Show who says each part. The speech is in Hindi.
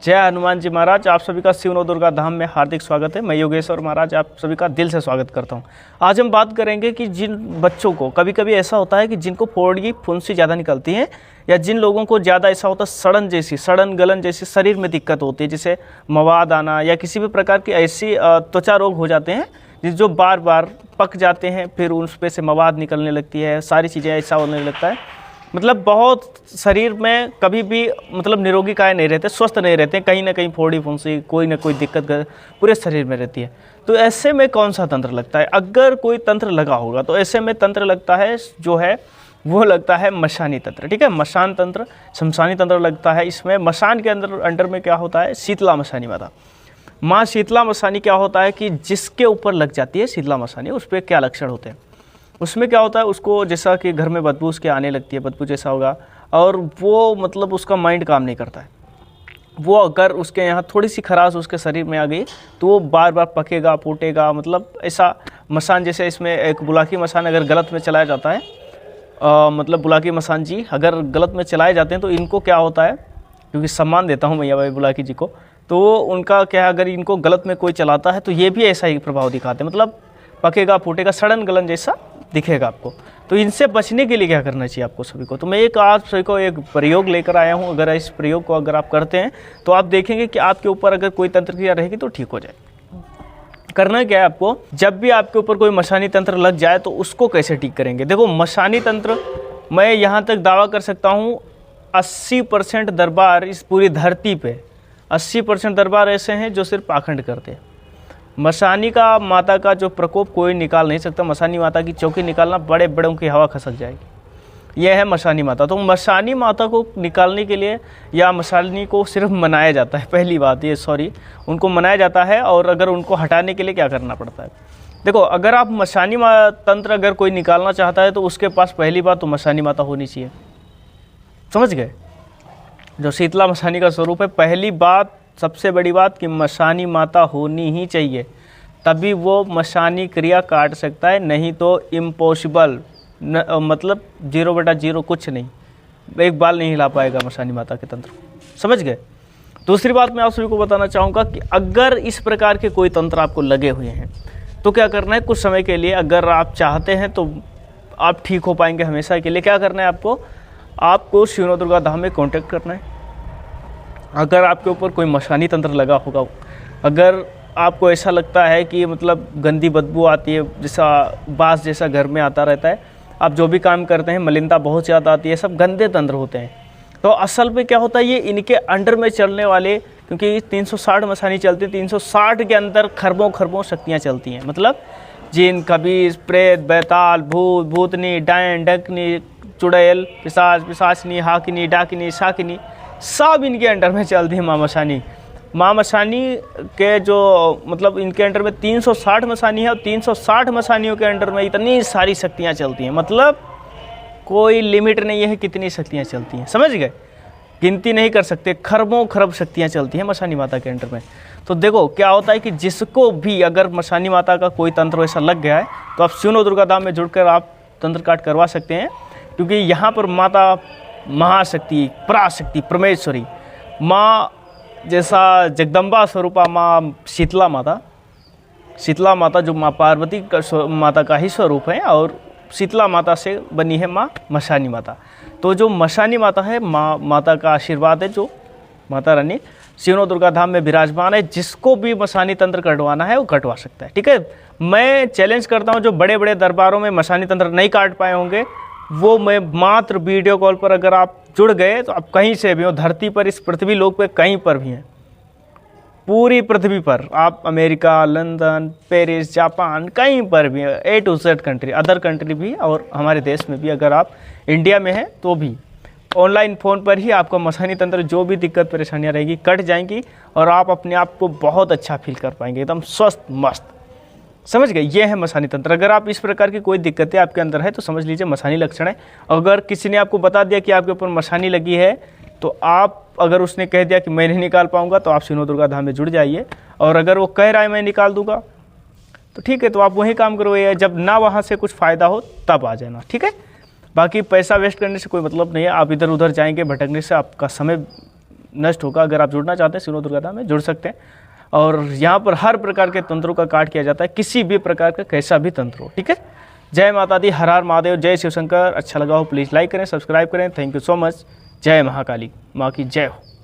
Speaker 1: जय हनुमान जी महाराज। आप सभी का शिव नवदुर्गा धाम में हार्दिक स्वागत है। मैं योगेश और महाराज आप सभी का दिल से स्वागत करता हूं। आज हम बात करेंगे कि जिन बच्चों को कभी कभी ऐसा होता है कि जिनको फोड़ी फुंसी ज़्यादा निकलती है, या जिन लोगों को ज़्यादा ऐसा होता है सड़न गलन जैसी शरीर में दिक्कत होती है, जैसे मवाद आना या किसी भी प्रकार की ऐसी त्वचा रोग हो जाते हैं जो बार बार पक जाते हैं, फिर उस पर से मवाद निकलने लगती है, सारी चीज़ें ऐसा होने लगता है। मतलब बहुत शरीर में कभी भी मतलब निरोगी काया नहीं रहते, स्वस्थ नहीं रहते, कहीं ना कहीं फोड़ी फुंसी कोई ना कोई दिक्कत पूरे शरीर में रहती है। तो ऐसे में कौन सा तंत्र लगता है? अगर कोई तंत्र लगा होगा तो ऐसे में तंत्र लगता है जो है वो लगता है मशानी तंत्र। ठीक है, मशान तंत्र, शमशानी तंत्र लगता है। इसमें मशान के अंदर में क्या होता है? शीतला मशानी माता, माँ शीतला मशानी। क्या होता है कि जिसके ऊपर लग जाती है शीतला मशानी, उस पर क्या लक्षण होते हैं? उसमें क्या होता है, उसको जैसा कि घर में बदबू उसके आने लगती है, बदबू जैसा होगा, और वो मतलब उसका माइंड काम नहीं करता है। वो अगर उसके यहाँ थोड़ी सी खराश उसके शरीर में आ गई तो वो बार बार पकेगा, फूटेगा, मतलब ऐसा मसान। जैसे इसमें एक बुलाकी मसान अगर गलत में चलाया जाता है, मतलब बुलाकी मसान जी अगर गलत में चलाए जाते हैं तो इनको क्या होता है, क्योंकि सम्मान देता हूँ मैया भाई बुलाकी जी को, तो उनका क्या, अगर इनको गलत में कोई चलाता है तो ये भी ऐसा ही प्रभाव दिखाते हैं, मतलब पकेगा, फूटेगा, सड़न गलन जैसा दिखेगा आपको। तो इनसे बचने के लिए क्या करना चाहिए आपको सभी को? तो मैं आप सभी को एक प्रयोग लेकर आया हूँ। अगर इस प्रयोग को अगर आप करते हैं तो आप देखेंगे कि आपके ऊपर अगर कोई तंत्र क्रिया रहेगी तो ठीक हो जाए। करना क्या है आपको, जब भी आपके ऊपर कोई मशानी तंत्र लग जाए तो उसको कैसे ठीक करेंगे? देखो, मशानी तंत्र मैं यहाँ तक दावा कर सकता हूँ 80% दरबार इस पूरी धरती पे 80% दरबार ऐसे हैं जो सिर्फ पाखंड करते हैं। मशानी का माता का जो प्रकोप कोई निकाल नहीं सकता। मशानी माता की चौकी निकालना बड़े बड़ों की हवा खसक जाएगी। यह है मशानी माता। तो मशानी माता को निकालने के लिए या मशानी को सिर्फ मनाया जाता है, पहली बात ये, उनको मनाया जाता है। और अगर उनको हटाने के लिए क्या करना पड़ता है? देखो, अगर आप मशानी तंत्र अगर कोई निकालना चाहता है तो उसके पास पहली बात तो मशानी माता होनी चाहिए। समझ गए? जो शीतला मशानी का स्वरूप है, पहली बात, सबसे बड़ी बात कि मशानी माता होनी ही चाहिए, तभी वो मशानी क्रिया काट सकता है, नहीं तो इम्पॉसिबल, मतलब 0/0 कुछ नहीं, एक बाल नहीं हिला पाएगा मशानी माता के तंत्र। समझ गए? दूसरी बात मैं आप सभी को बताना चाहूँगा कि अगर इस प्रकार के कोई तंत्र आपको लगे हुए हैं तो क्या करना है, कुछ समय के लिए अगर आप चाहते हैं तो आप ठीक हो पाएंगे हमेशा के लिए। क्या करना है आपको शिव नवदुर्गा धाम में कॉन्टैक्ट करना है। अगर आपके ऊपर कोई मशानी तंत्र लगा होगा, अगर आपको ऐसा लगता है कि मतलब गंदी बदबू आती है, जैसा बास जैसा घर में आता रहता है, आप जो भी काम करते हैं मलिनता बहुत ज़्यादा आती है, सब गंदे तंत्र होते हैं। तो असल में क्या होता है, ये इनके अंडर में चलने वाले, क्योंकि 360 मशानी चलती है, 360 के अंदर खरबों शक्तियाँ चलती हैं। मतलब जिन, कबीर, प्रेत, बैताल, भूत, भूतनी, डायन, डकनी, चुड़ैल, पिशाचनी, हाकिनी, डाकिनी, शाकिनी, सब इनके अंडर में चलती है। माँ मशानी के जो मतलब इनके अंडर में 360 मशानी है, और 360 मशानियों के अंडर में इतनी सारी शक्तियाँ चलती हैं, मतलब कोई लिमिट नहीं है कितनी शक्तियाँ चलती हैं। समझ गए? गिनती नहीं कर सकते, खरब शक्तियाँ चलती हैं मशानी माता के अंडर में। तो देखो क्या होता है कि जिसको भी अगर मशानी माता का कोई तंत्र ऐसा लग गया है तो आप शिव नवदुर्गा धाम में जुड़कर आप तंत्र काट करवा सकते हैं, क्योंकि यहाँ पर माता महाशक्ति, पराशक्ति, परमेश्वरी, माँ जैसा जगदम्बा स्वरूपा माँ शीतला माता जो माँ पार्वती का माता का ही स्वरूप है, और शीतला माता से बनी है माँ मशानी माता। तो जो मशानी माता है, माता का आशीर्वाद है, जो माता रानी शिव नवदुर्गा धाम में विराजमान है। जिसको भी मशानी तंत्र कटवाना है वो कटवा सकता है। ठीक है, मैं चैलेंज करता हूँ, जो बड़े बड़े दरबारों में मशानी तंत्र नहीं काट पाए होंगे, वो मैं मात्र वीडियो कॉल पर अगर आप जुड़ गए तो आप कहीं से भी हो, धरती पर, इस पृथ्वी लोक पे कहीं पर भी हैं, पूरी पृथ्वी पर, आप अमेरिका, लंदन, पेरिस, जापान, कहीं पर भी, A to Z country, other country भी, और हमारे देश में भी, अगर आप इंडिया में हैं तो भी ऑनलाइन फ़ोन पर ही आपको मशानी तंत्र जो भी दिक्कत परेशानियाँ रहेगी कट जाएंगी, और आप अपने आप को बहुत अच्छा फील कर पाएंगे, एकदम स्वस्थ मस्त। समझ गए? ये है मशानी तंत्र। अगर आप इस प्रकार की कोई दिक्कतें आपके अंदर है तो समझ लीजिए मशानी लक्षण है। अगर किसी ने आपको बता दिया कि आपके ऊपर मशानी लगी है, तो आप, अगर उसने कह दिया कि मैं नहीं निकाल पाऊंगा, तो आप शिव नवदुर्गा धाम में जुड़ जाइए। और अगर वो कह रहा है मैं निकाल दूंगा तो ठीक है, तो आप वही काम करो, जब ना वहाँ से कुछ फ़ायदा हो तब आ जाना। ठीक है, बाकी पैसा वेस्ट करने से कोई मतलब नहीं है। आप इधर उधर जाएंगे, भटकने से आपका समय नष्ट होगा। अगर आप जुड़ना चाहते हैं सिवनो दुर्गा धाम में जुड़ सकते हैं। और यहाँ पर हर प्रकार के तंत्रों का काट किया जाता है, किसी भी प्रकार का कैसा भी तंत्र हो। ठीक है, जय माता दी, हर हर महादेव, जय शिव शंकर। अच्छा लगा हो प्लीज़ लाइक करें, सब्सक्राइब करें। Thank you so much. जय महाकाली, माँ की जय हो।